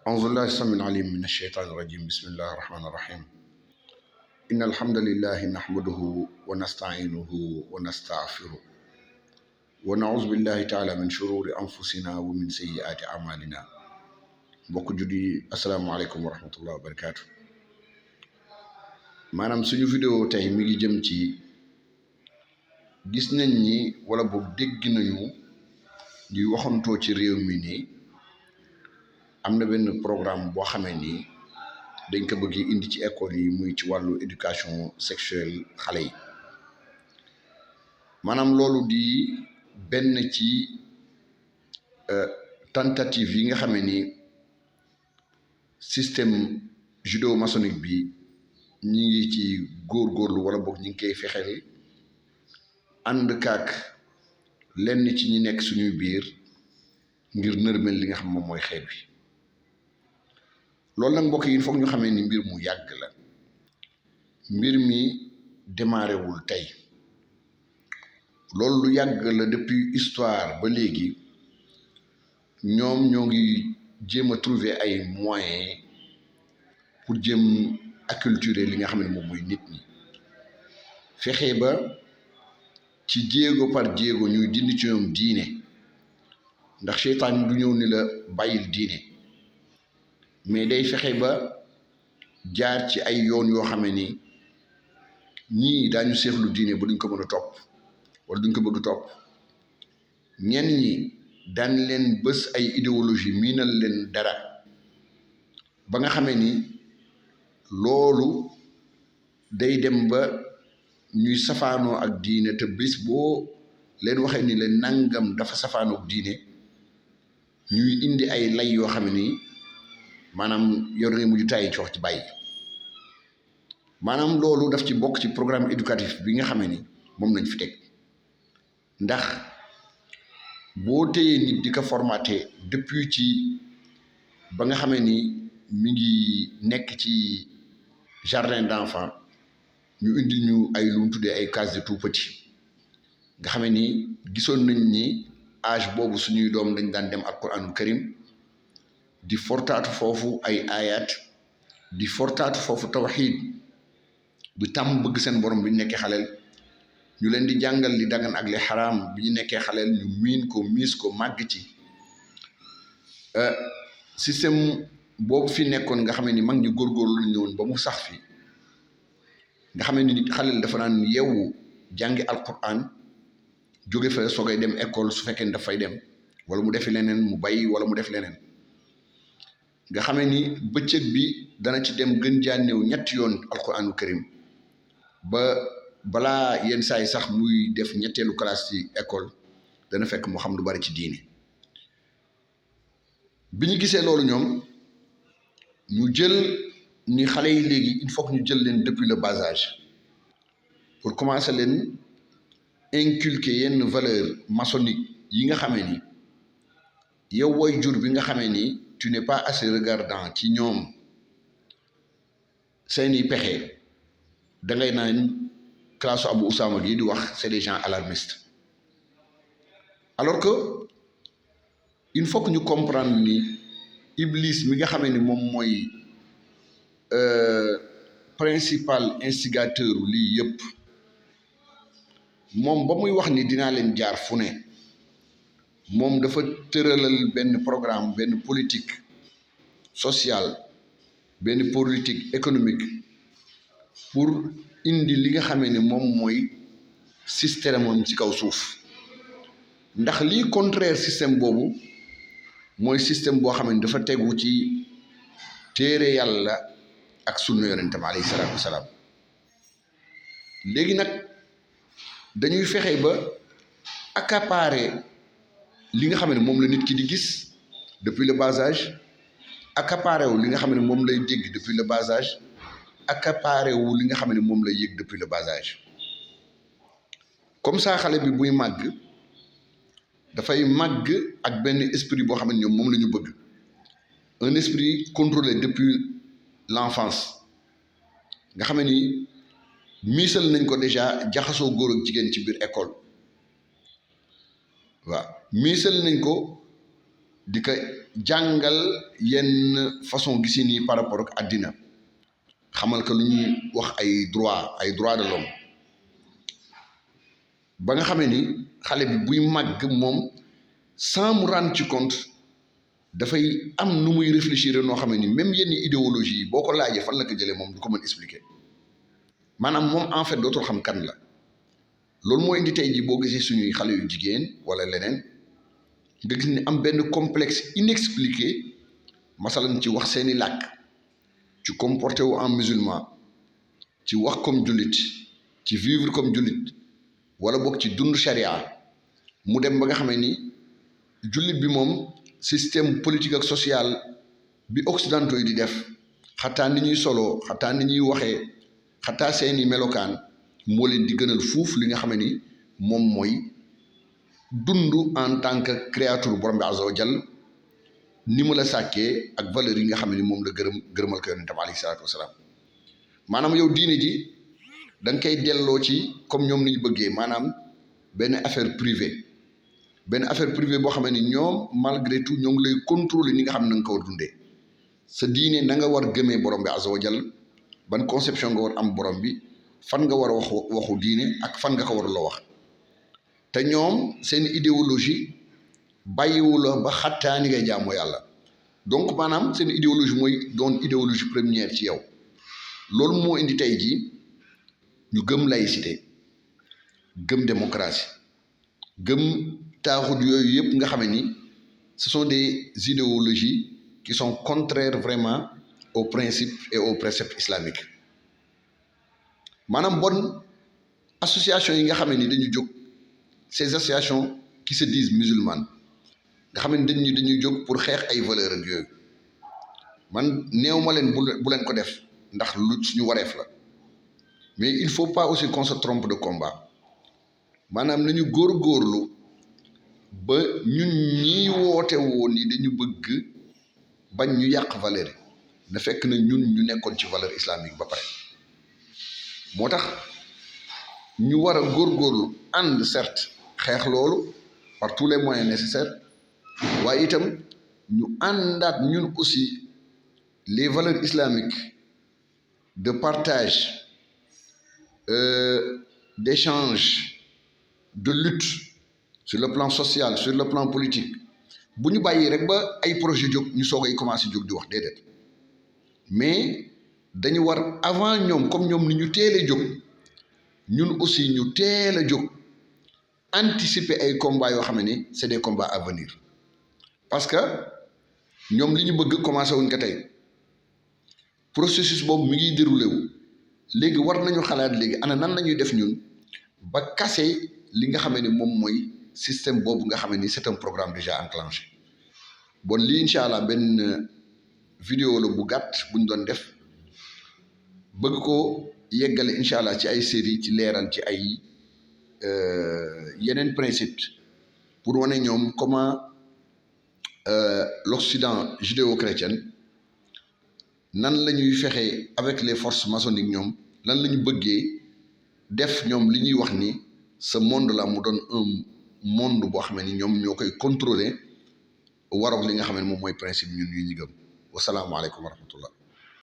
أعوذ بالله السميع العليم من الشيطان الرجيم بسم الله الرحمن الرحيم إن الحمد لله نحمده ونستعينه ونستغفره ونعوذ بالله تعالى من شرور أنفسنا ومن سيئات أعمالنا mbokk juddi asalaamaaleykum wa rahmatullah wa barakaatu maanaam suñu vidéo tey mi ngi jëm ci gis nañ ni wala boog dégg nañu ñuy waxantoo ci réew mi nii am na benn programme boo xamee ni dañ ko bëgg indi ci école yi muy ci wàllu éducation sexuelle xale yi maanaam loolu di benn ci tentative yi nga xamee ni système judéo-maçonnique bi ñi ngi ci góorgóorlu wala boog ñi ngi koy fexeel ànd kaak lenn ci ñi nekk suñuy biir ngir nërmel li nga xam moom mooy xeet bi loolu nag mbokk yi foog ñu xamee ni mbir mu yàgg la mbir mi démarré wul tey loolu lu yàgg la depuis histoire ba léegi ñoom ñoo ngi jéem a trouver ay moyens pour jéem acculturer li nga xam ne moom mooy nit ñi fexe ba ci jéego par jéego ñuy dindi ci ñoom diine ndax seytaan du ñëw ni la bàyyil diine mais day fexe ba jaar ci ay yoon yoo xam ni ñii daañu seexlu diine ba duñ ko mën a topp wala duñ ko bëgg topp ñenn ñi daan leen bës ay idéologie miinal leen dara ba nga xamee ni loolu day dem ba ñuy safaanoo ak diine te bés boo leen waxee ni leen nangam dafa safaanoo ak diine ñuy indi ay lay yoo xam ni maanaam yor nga mujj tàyyi ci wax ci bàyyi maanaam loolu daf ci bokk ci programme éducatif bi nga xamee ni moom lañ fi teg ndax boo téyee nit di ko formaté depuis ci ba nga xamee ni mi ngi nekk ci jardin d'enfants ñu indil ñu ay lu mu tuddee ay cases de tout petit nga xamee ni gisoon nañ ni âge boobu suñuy doom dañ daan dem alquranul karim di fortaatu foofu ay ayat di fortaatu foofu tawxiid di tàmm bëgg seen borom bi ñu nekkee xaleel ñu leen di jàngal li dagan ak li xaraam bi ñu nekkee xaleel ñu miin ko miis ko màgg ci système boobu fi nekkoon nga xam ni mag ñi góorgóorlu lañ ñëwoon ba mu sax fi nga xam ni nit xaleel dafa naan yeewu jàngi alquran jóge fa soogay dem école su fekkee ni dafay dem wala mu defi leneen mu bàyyi wala mu def leneen nga xamee ni bëccëg bi dana ci dem gën jaa néew ñetti yoon alquranu karim ba balaa yenn saa yi sax muy def ñetteelu classe ci école dana fekk mu xam lu bari ci diine bi ñu gisee loolu ñoom ñu jël ni xale yi léegi il faut que ñu jël leen depuis le bas âge pour commencer leen inculquer yenn valeur maçonnique yi nga xamee ni yow woy jur bi nga xamee ni tu n'es pas assez regardant ci ñoom seeni pexe da ngay naan classe Abu Oussama gi di wax c'est des gens alarmistes alors que il faut que ñu comprendre ni Iblis mi nga xamee ni moom mooy principal instigateur lii yëpp moom ba muy wax ni dinaa leen jaar fu ne moom dafa tëralal benn programme benn politique sociale benn politique économique pour indi li nga xamee ne moom mooy système am ci kaw suuf ndax lii contraire système boobu mooy système boo xam ne dafa tegu ci téere yàlla ak sunna yonentam alayhi salaatu wasalaam léegi nag dañuy fexe ba accaparer li nga xam ne moom la nit ki di gis depuis le bas âge accaparé wu li nga xam ne moom lay dégg depuis le bas âge accaparé wu li nga xam ne moom lay yëg depuis le bas âge comme ça xale bi buy màgg dafay màgg ak benn esprit boo xam ne ñoom moom la ñu bëgg un esprit contrôlé depuis l'enfance nga xam ni miisal nañ ko déjà jaxasoo góor ak jigéen ci biir école waaw miisal nañ ko di ko jàngal yenn façon gisin yi par rapport ak àddina xamal ko lu ñuy wax ay droit de l'homme ba nga xamee ni xale bi buy màgg moom sans mu rendre ci compte dafay am nu muy réfléchir noo xam ne ni même yenn idéologie yi boo ko laajee fan la ko jëlee moom du ko mën expliquer maanaam moom en fait dootul xam kan la loolu moo indi tey jii boo gisee suñuy xale yu jigéen wala leneen nga gis ni am benn complexe inexpliqué masalan ci wax seeni làkk ci comporté wu en musulman ci wax comme jullit ci vivre comme jullit wala boog ci dund charia mu dem ba nga xamee ni jullit bi moom système politique ak social bi occidentaux yi di def xataa ni ñuy soloo xataa ni ñuy waxee xataa seeni melokaan moo leen di gënal fuuf li nga xam ni moom mooy dund en tant que créature borom bi azza wa jall ni mu la sàkkee ak valeur yi nga xam ni moom la gërëmal ko yonentam alayhi salaatu wasalaam maanaam yow diine ji da nga koy delloo ci comme ñoom ni ñu bëggee maanaam benn affaire privée boo xam ne ñoom malgré tout ñoo ngi lay contrôler ni nga xam ne na nga ko war dundee sa diine na nga war gëmee borom bi azza wa jall ban conception nga war am borom bi fan nga war a waxu diine ak fan nga ko war a loo wax te ñoom seen idéologie bàyyiwu la ba xattaa ni ngay jaamoo yàlla donc maanaam seen idéologie mooy doon idéologie première ci yow loolu moo indi tey jii ñu gëm laïcité gëm démocratie gëm taaxut yooyu yëpp nga xam ni ce sont des idéologies qui sont contraires vraiment aux principes et aux préceptes islamiques maanaam bon association yi nga xam ni dañu jóg ces associations qui se disent musulmanes nga xam ne dañuy jóg pour xeex ay valeurs ak yooyu man néew ma leen bu leen ko def ndax lu suñu wareef la mais il faut pas aussi qu'on se trompe de combat maanaam nañu góorgóorlu ba ñun ñii woote woon ni dañu bëgg bañ ñu yàq valeur yi na fekk na ñun ñu nekkoon ci valeur islamique ba pare moo tax ñu war a góorgóorlu ànd certes xeex loolu par tous les moyens nécessaires waaye itam ñu àndaat ñun aussi les valeurs islamiques de partage d'échange de lutte sur le plan social sur le plan politique bu ñu bàyyi rek ba ay projet jóg ñu soog ay commencé jóg di wax déedéet mais dañu war avant ñoom comme ñoom ni ñu teel a jóg ñun aussi ñu teel a jóg anticiper ay combats yoo xam ne c'est des combats à venir parce que ñoom li ñu bëgg commencé wuñ ko tey processus boobu mi ngi déroulé wu léegi war nañu xalaat léegi ana nan la ñuy def ñun ba kase li nga xam ne moom mooy système boobu nga xam ne c'est un programme déjà enclenché bon lii incha allah benn vidéo la bu gàtt bu ñu doon def bëgg ko yeggale incha allah ci ay série ci leeral ci ay yeneen principe pour wane ñoom comment l'Occident judéo-chrétien nan la ñuy fexe avec les forces maçonniques ñoom lan la ñu bëggee def ñoom li ñuy wax ni ce monde là mu doon un monde boo xam ne ñoom ñoo koy contrôler waroon li nga xam ne moom mooy principe ñun ñu gëm wasalaamualeykum wa rahmatullah